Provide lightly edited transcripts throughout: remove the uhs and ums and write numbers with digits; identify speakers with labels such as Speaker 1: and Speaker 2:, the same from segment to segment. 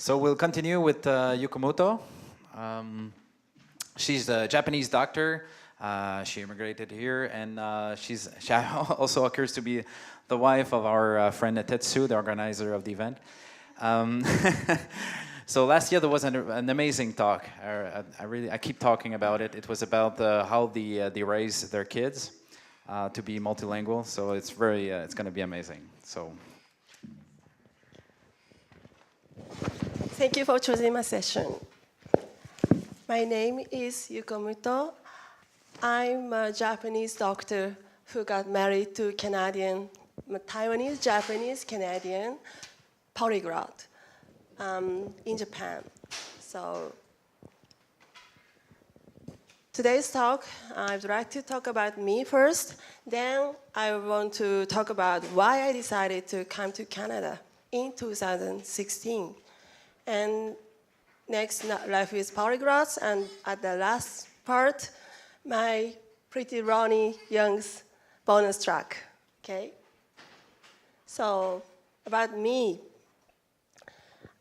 Speaker 1: So we'll continue with Yuko Muto. She's a Japanese doctor. She immigrated here, and she also occurs to be the wife of our friend Tetsu, the organizer of the event. So last year there was an amazing talk. I keep talking about it. It was about how they raise their kids to be multilingual. So it's it's going to be amazing. So.
Speaker 2: Thank you for choosing my session. My name is Yuko Muto. I'm a Japanese doctor who got married to Taiwanese, Japanese, Canadian polyglot in Japan. So today's talk, I'd like to talk about me first. Then I want to talk about why I decided to come to Canada in 2016. And next, life with polyglots, and at the last part, my pretty Ronnie Young's bonus track, okay? So, about me.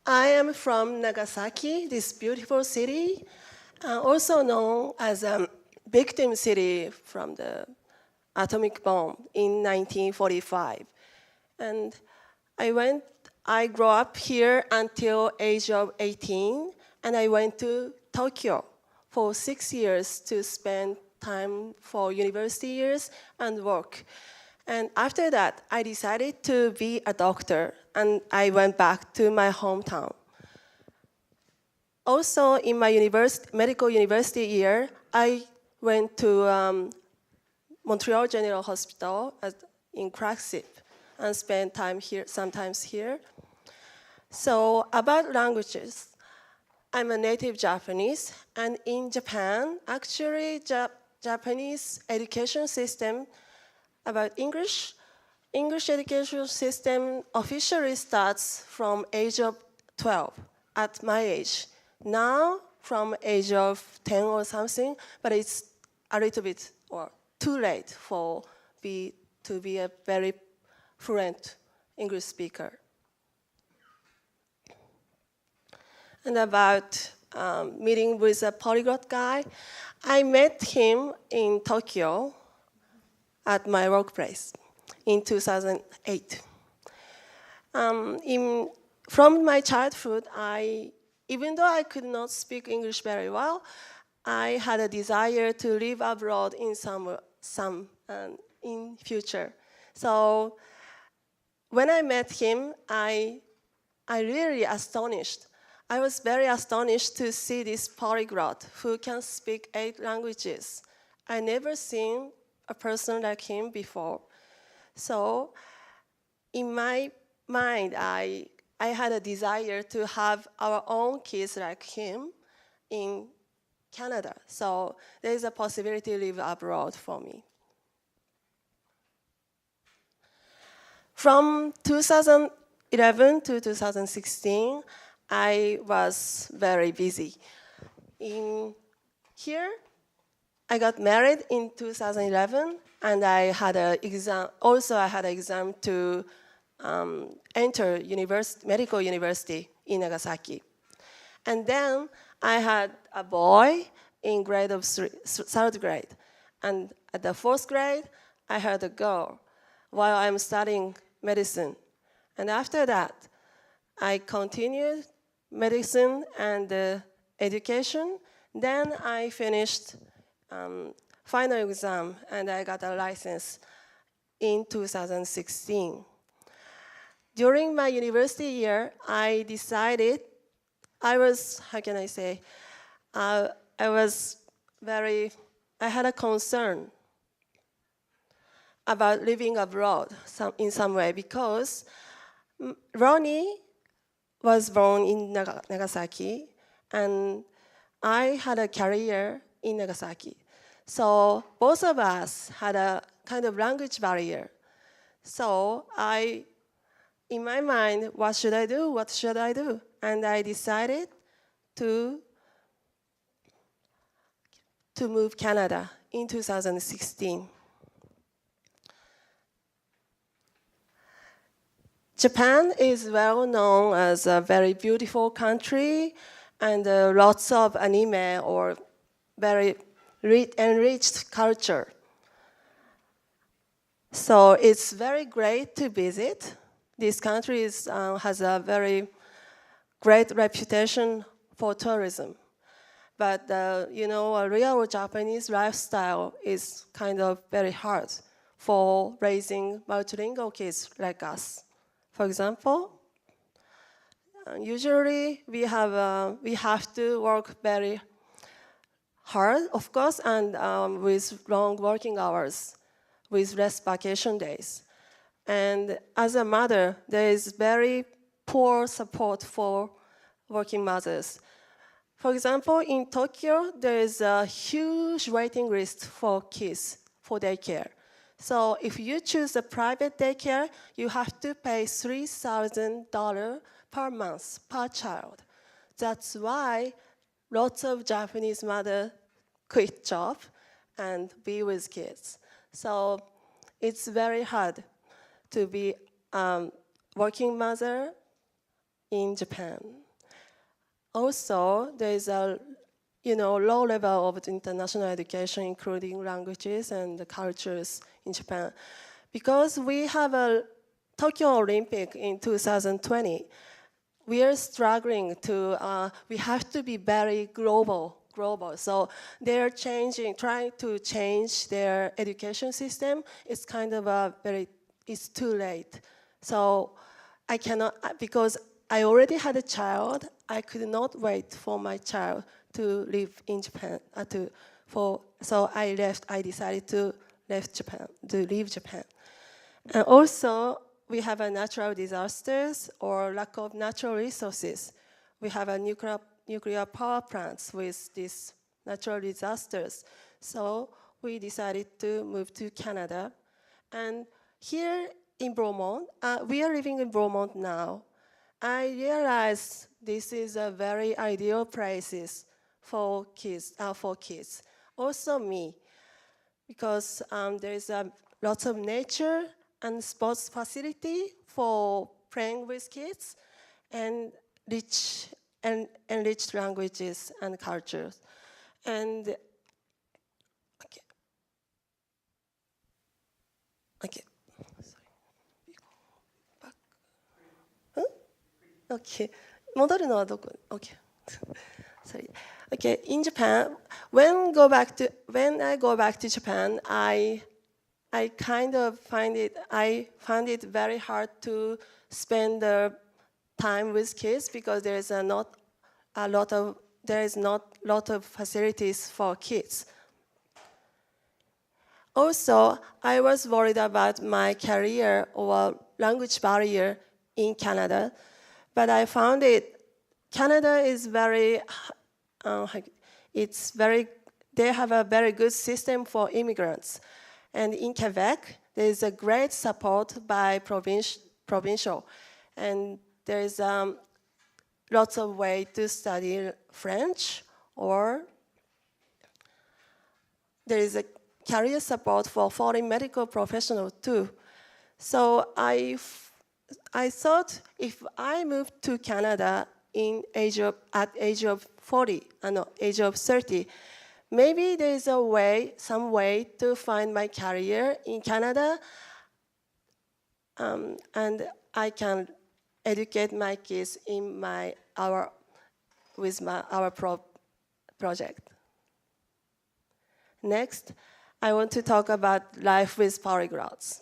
Speaker 2: I am from Nagasaki, this beautiful city, also known as a victim city from the atomic bomb in 1945. And I grew up here until age of 18, and I went to Tokyo for 6 years to spend time for university years and work. And after that, I decided to be a doctor, and I went back to my hometown. Also, in my medical university year, I went to Montreal General Hospital in Cracksip and spent time here, sometimes here. So about languages, I'm a native Japanese, and in Japan, actually, Japanese education system about English education system officially starts from age of 12 at my age. Now, from age of 10 or something, but it's a little bit or too late to be a very fluent English speaker. And about meeting with a polyglot guy, I met him in Tokyo at my workplace in 2008. From my childhood, even though I could not speak English very well, I had a desire to live abroad in future. So when I met him, I really astonished. I was very astonished to see this polyglot who can speak 8 languages. I never seen a person like him before. So in my mind, I had a desire to have our own kids like him in Canada. So there is a possibility to live abroad for me. From 2011 to 2016, I was very busy. Here, I got married in 2011, and I had an exam. Also, I had an exam to enter medical university in Nagasaki. And then I had a boy in third grade. And at the 4th grade, I had a girl while I'm studying medicine. And after that, I continued medicine and education. Then I finished final exam, and I got a license in 2016. During my university year, I decided, I had a concern about living abroad in some way, because Ronnie was born in Nagasaki, and I had a career in Nagasaki. So both of us had a kind of language barrier. So in my mind, what should I do? What should I do? And I decided to move Canada in 2016. Japan is well known as a very beautiful country and lots of anime or very enriched culture. So it's very great to visit. This country has a very great reputation for tourism. But a real Japanese lifestyle is kind of very hard for raising multilingual kids like us. For example, usually we have to work very hard, of course, and with long working hours, with less vacation days. And as a mother, there is very poor support for working mothers. For example, in Tokyo, there is a huge waiting list for kids for daycare. So if you choose a private daycare, you have to pay $3,000 per month per child. That's why lots of Japanese mothers quit job and be with kids. So it's very hard to be working mother in Japan. Also, there is a low level of international education, including languages and the cultures in Japan. Because we have a Tokyo Olympic in 2020, we are struggling we have to be very global. So they're trying to change their education system. It's kind of it's too late. So I cannot, because I already had a child, I could not wait for my child to live in Japan. So I decided to leave Japan. And also, we have a natural disasters or lack of natural resources. We have a nuclear power plants with these natural disasters. So we decided to move to Canada. And here in Bromont, we are living in Bromont now. I realized this is a very ideal place for kids. Also me, because there is lots of nature and sports facility for playing with kids, and enriched languages and cultures. And okay. Okay. 戻るのはどこ? Okay. Sorry. Okay. In Japan, when I go back to Japan, I kind of find it very hard to spend the time with kids because there is not a lot of facilities for kids. Also, I was worried about my career or language barrier in Canada. But I found Canada is they have a very good system for immigrants. And in Quebec, there is a great support by provincial. And there is lots of ways to study French, or there is a career support for foreign medical professionals too. So I thought if I moved to Canada at age of 30, maybe there is some way to find my career in Canada, and I can educate my kids in our project. Next, I want to talk about life with polyglots.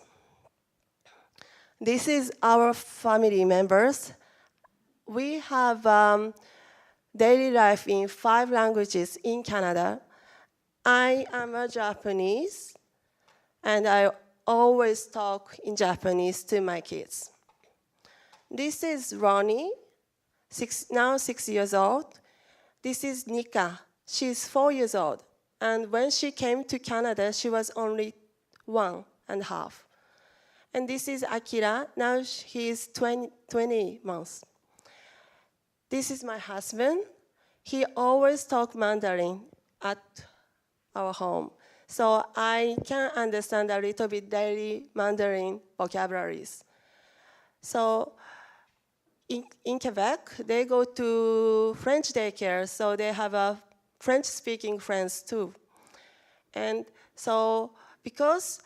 Speaker 2: This is our family members. We have daily life in 5 languages in Canada. I am a Japanese, and I always talk in Japanese to my kids. This is Ronnie, now 6 years old. This is Nika. She's 4 years old. And when she came to Canada, she was only 1.5. And this is Akila. Now he is 20 months. This is my husband. He always talks Mandarin at our home. So I can understand a little bit daily Mandarin vocabularies. So in Quebec, they go to French daycare, so they have a French-speaking friends too. And so because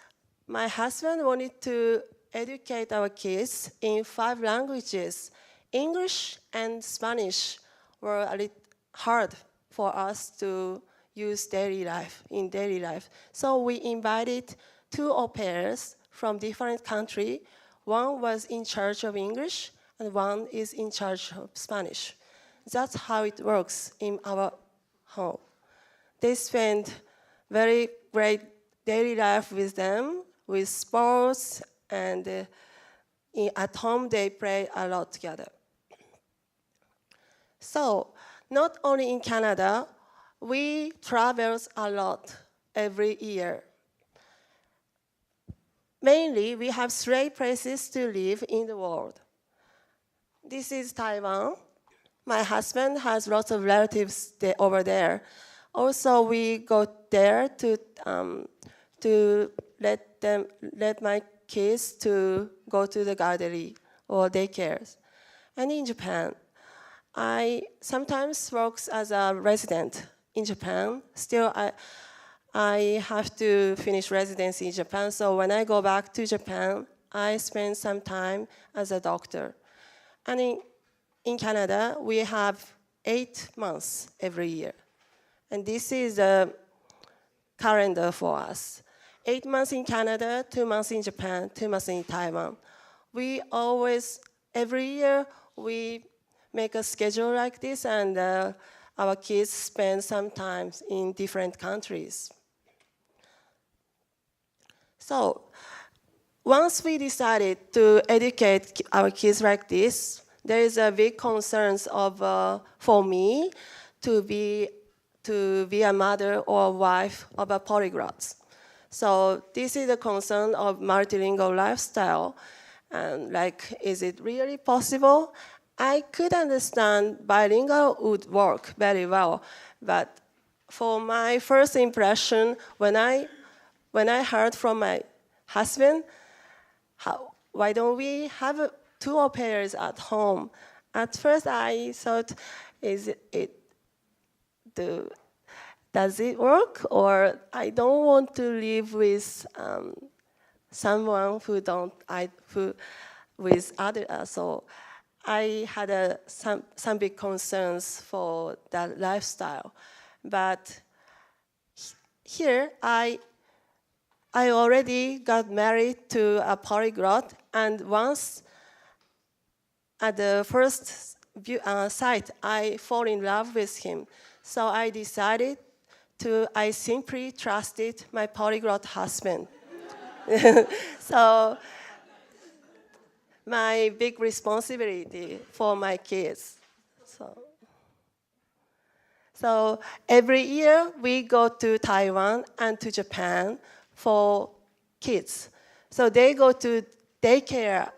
Speaker 2: my husband wanted to educate our kids in 5 languages, English and Spanish were a little hard for us to use in daily life. So we invited 2 au pairs from different countries. One was in charge of English, and one is in charge of Spanish. That's how it works in our home. They spend very great daily life with them, with sports, and at home they play a lot together. So, not only in Canada, we travel a lot every year. Mainly, we have 3 places to live in the world. This is Taiwan. My husband has lots of relatives over there. Also, we go there to let my kids to go to the gardery or daycares. And in Japan, I sometimes work as a resident in Japan. Still, I have to finish residency in Japan, so when I go back to Japan, I spend some time as a doctor. And in Canada, we have 8 months every year. And this is a calendar for us. 8 months in Canada, 2 months in Japan, 2 months in Taiwan. We always, every year, we make a schedule like this, and our kids spend some time in different countries. So, once we decided to educate our kids like this, there is a big concern for me to be a mother or a wife of a polyglot. So this is a concern of multilingual lifestyle. And is it really possible? I could understand bilingual would work very well, but for my first impression, when I heard from my husband, why don't we have 2 au pairs at home? At first I thought, does it work? Or I don't want to live with someone with other. So I had some big concerns for that lifestyle. But here I already got married to a polyglot, and once at the first sight, I fall in love with him. So I I simply trusted my polyglot husband. So my big responsibility for my kids. So every year we go to Taiwan and to Japan for kids. So they go to daycare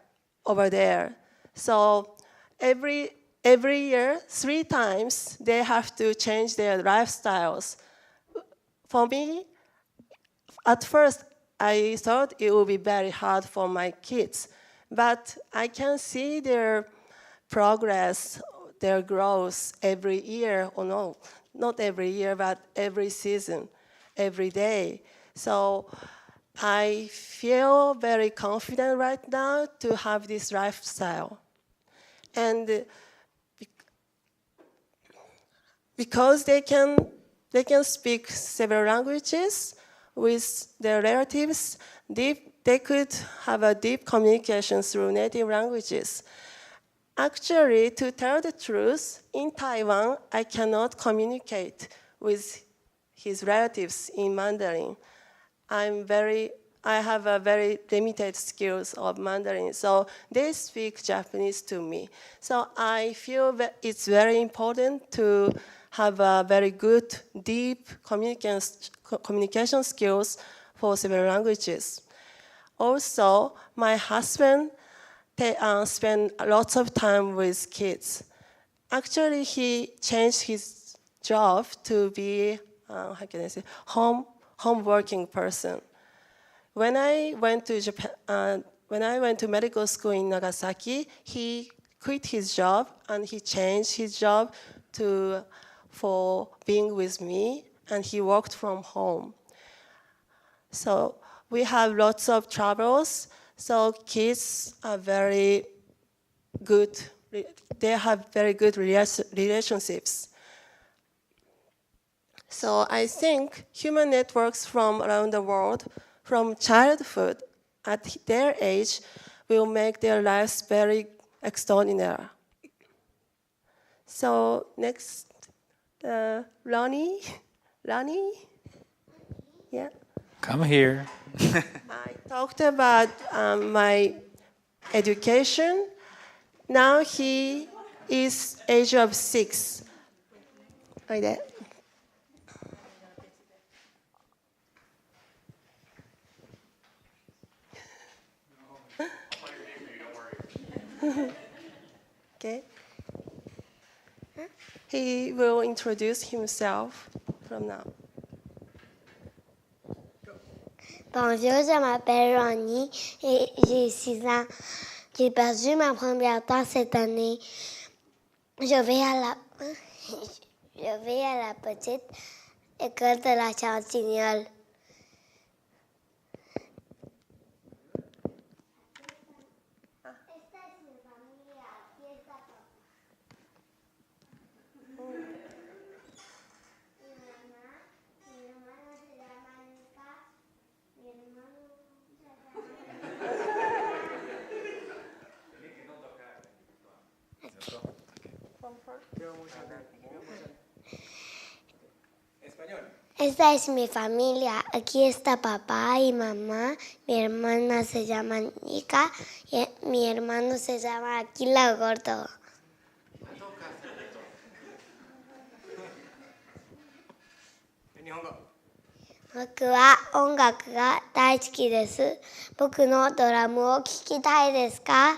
Speaker 2: over there. So every year, 3 times, they have to change their lifestyles. For me, at first, I thought it would be very hard for my kids. But I can see their progress, their growth every year, or no, not every year, but every season, every day. So I feel very confident right now to have this lifestyle. And because they can speak several languages with their relatives, they could have a deep communication through native languages. Actually, to tell the truth, in Taiwan, I cannot communicate with his relatives in Mandarin. I have a very limited skills of Mandarin, so they speak Japanese to me. So I feel that it's very important to have a very good, deep communication skills for several languages. Also, my husband spend lots of time with kids. Actually, he changed his job to be, home working person. When I went to Japan, when I went to medical school in Nagasaki, he quit his job and he changed his job for being with me, and he worked from home. So we have lots of travels. So kids are very good. They have very good relationships. So I think human networks from around the world, from childhood at their age, will make their lives very extraordinary. So next, Ronnie, Ronnie, yeah.
Speaker 1: Come here.
Speaker 2: I talked about my education. Now he is age of 6, like that. Okay. He will introduce himself from now.
Speaker 3: Bonjour, je m'appelle Ronnie et j'ai 6 ans. J'ai perdu ma première temps cette année. Je vais à la petite école de la Chantignole. Esta es mi familia. Aquí está papá y mamá. Mi hermana se llama Nika y mi hermano se llama Akila Gordo. 僕は音楽が大好きです。僕のドラムを聴きたいですか？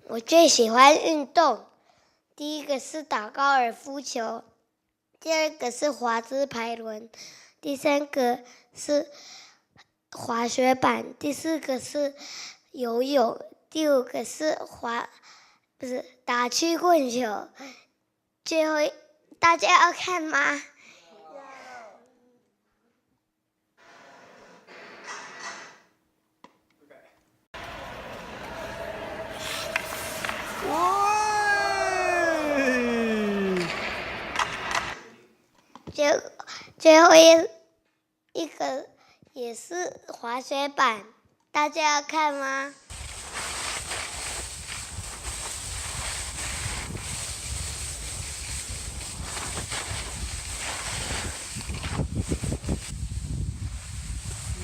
Speaker 3: 我最喜欢运动，第一个是打高尔夫球，第二个是滑直排轮，第三个是滑雪板，第四个是游泳，第五个是打曲棍球，最后大家要看吗？ 最后一个也是滑雪板，大家要看吗？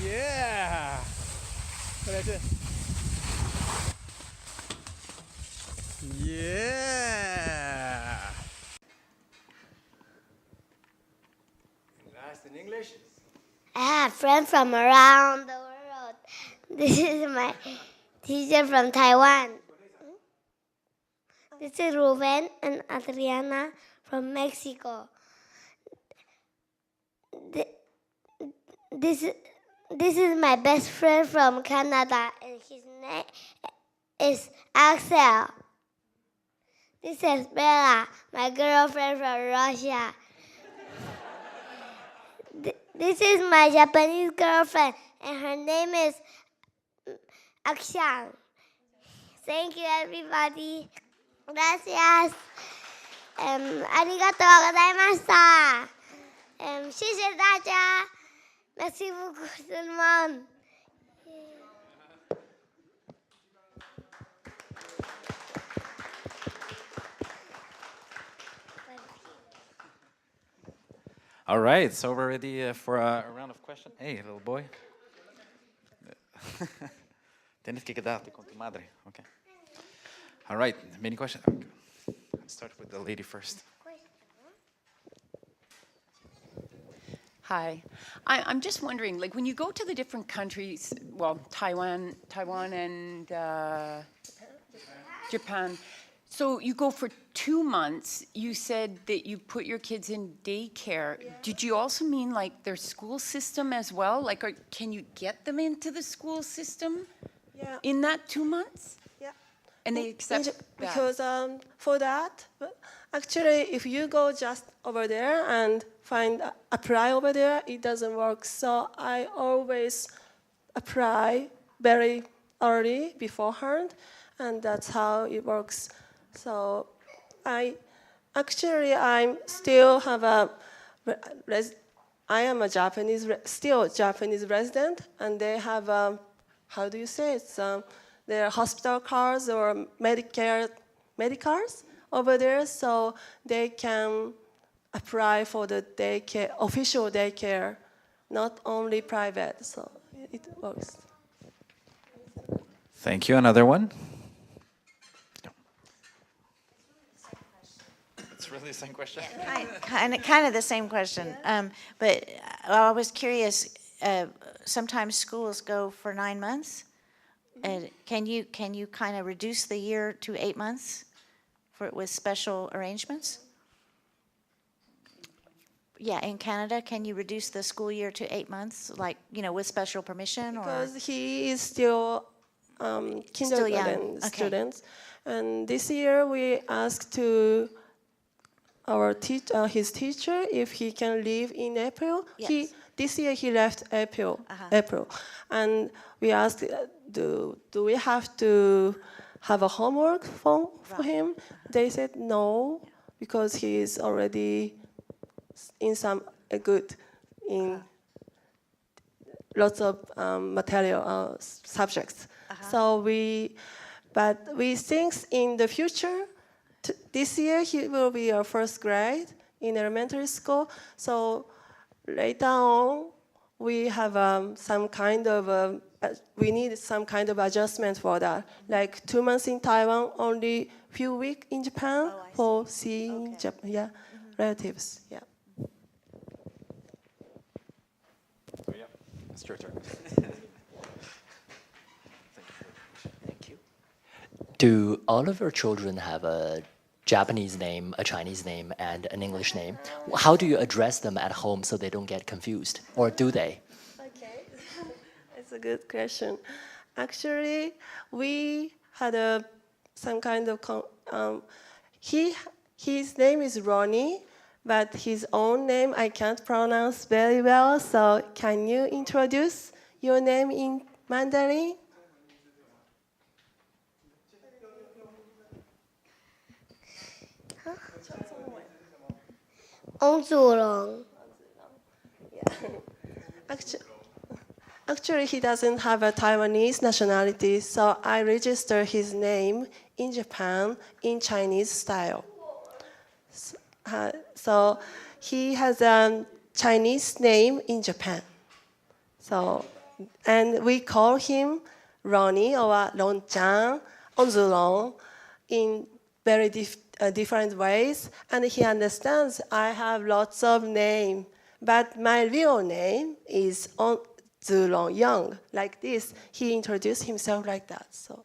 Speaker 4: Yeah！ 再来一次。Yeah！ Last in English.
Speaker 3: I have friends from around the world. This is my teacher from Taiwan. This is Ruben and Adriana from Mexico. This is my best friend from Canada, and his name is Axel. This is Bella, my girlfriend from Russia. This is my Japanese girlfriend, and her name is Akshan. Thank you, everybody. Gracias. ありがとうございました。谢谢大家。Merci beaucoup tout le monde.
Speaker 1: All right, so we're ready for a round of questions. Hey, little boy. Tienes que quedarte con tu madre. Okay. All right, many questions. Let's start with the lady first.
Speaker 5: Hi. I'm just wondering, like, when you go to the different countries, well, Taiwan and Japan, so you go for 2 months. You said that you put your kids in daycare. Yeah. Did you also mean, like, their school system as well? Like, can you get them into the school system in that 2 months?
Speaker 2: Yeah.
Speaker 5: And they accept that?
Speaker 2: Because for that, actually, if you go just over there and apply over there, it doesn't work. So I always apply very early beforehand, and that's how it works. So I still have I am a still Japanese resident, and they have how do you say it? Their hospital cards or medicars over there, so they can apply for the official daycare, not only private. So it works.
Speaker 1: Thank you. Another one? It's really the same question.
Speaker 6: Kind of the same question. But I was curious. Sometimes schools go for 9 months. Can you kind of reduce the year to 8 months with special arrangements? Yeah, in Canada, can you reduce the school year to 8 months, like, with special permission?
Speaker 2: Because he is still kindergarten students, and this year we asked to his teacher if he can leave in April.
Speaker 6: Yes.
Speaker 2: This year he left April, and we asked, do we have to have a homework for him? They said no, because he is already in lots of material subjects. So we think in the future, this year he will be our first grade in elementary school. So later on, we have we need some kind of adjustment for that. Like 2 months in Taiwan, only few weeks in Japan for seeing relatives. Yeah.
Speaker 1: Oh, yeah. It's your turn.
Speaker 6: Thank you.
Speaker 7: Do all of your children have a Japanese name, a Chinese name, and an English name? How do you address them at home so they don't get confused? Or do they?
Speaker 2: Okay, it's a good question. Actually, we had some kind of his name is Ronnie, but his own name I can't pronounce very well. So can you introduce your name in Mandarin?
Speaker 3: 翁祖龙
Speaker 2: Actually, he doesn't have a Taiwanese nationality, so I registered his name in Japan in Chinese style. So he has a Chinese name in Japan. So, and we call him Ronnie or Long-chan, Onzulong, in very different ways. And he understands I have lots of names, but my real name is Zulong Young. Like this, he introduced himself like that. So.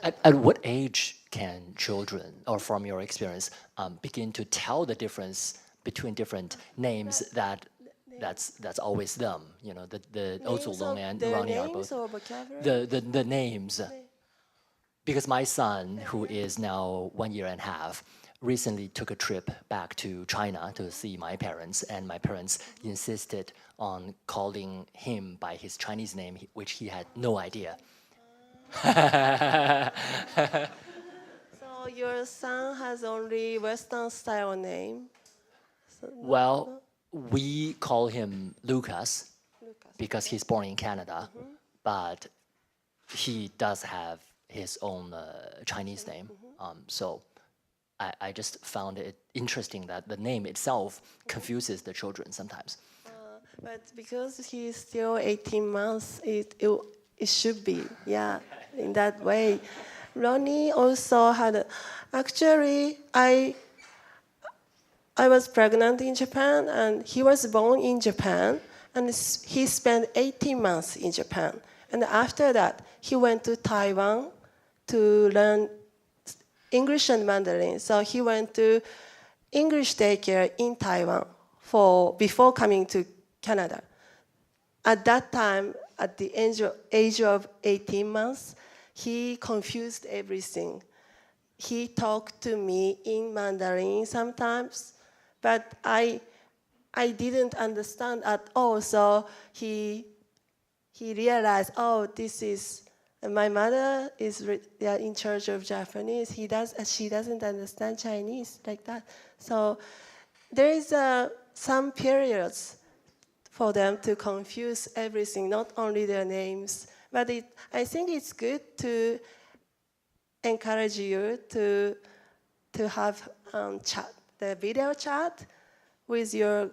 Speaker 7: At what age can children, or from your experience, begin to tell the difference between different names that's always them? You know, the Ozulong and Ronnie are both. The names. Because my son, who is now 1 year and a half, recently took a trip back to China to see my parents, and my parents insisted on calling him by his Chinese name, which he had no idea.
Speaker 2: So your son has only Western style name? So
Speaker 7: Well, we call him Lucas because he's born in Canada, but he does have his own Chinese name. So I just found it interesting that the name itself confuses the children sometimes.
Speaker 2: But because he's still 18 months, it should be, in that way. Ronnie also had, actually, I was pregnant in Japan, and he was born in Japan, and he spent 18 months in Japan. And after that, he went to Taiwan to learn English and Mandarin. So he went to English daycare in Taiwan before coming to Canada. At that time, at the age of 18 months, he confused everything. He talked to me in Mandarin sometimes, but I didn't understand at all. So he realized, oh, this is my mother is in charge of Japanese. She doesn't understand Chinese like that. So there is some periods for them to confuse everything, not only their names. But I think it's good to encourage you to have the video chat with your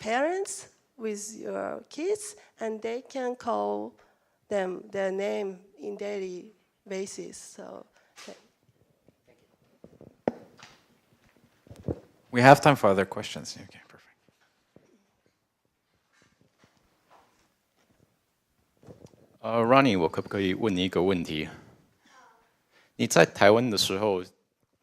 Speaker 2: parents, with your kids, and they can call them their name in daily basis. So.
Speaker 1: We have time for other questions. Okay, perfect.
Speaker 8: Ronnie，我可不可以问你一个问题？你在台湾的时候，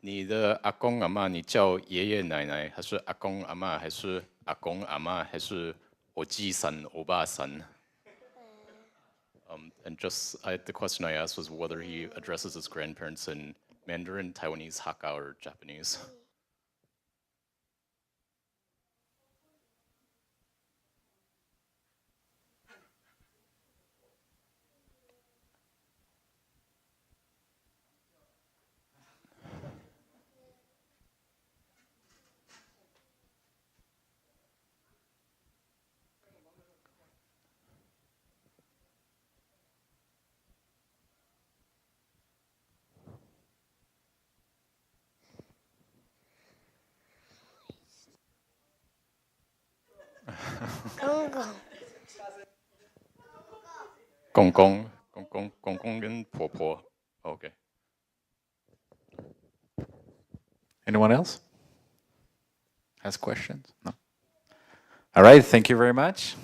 Speaker 8: 你的阿公阿嬷，你叫爷爷奶奶，还是阿公阿嬷，还是阿公阿嬷，还是我继三、欧巴三？And the question I asked was whether he addresses his grandparents in Mandarin, Taiwanese, Hakka, or Japanese.公公跟婆婆。Okay.
Speaker 1: Anyone else has questions? No. All right. Thank you very much.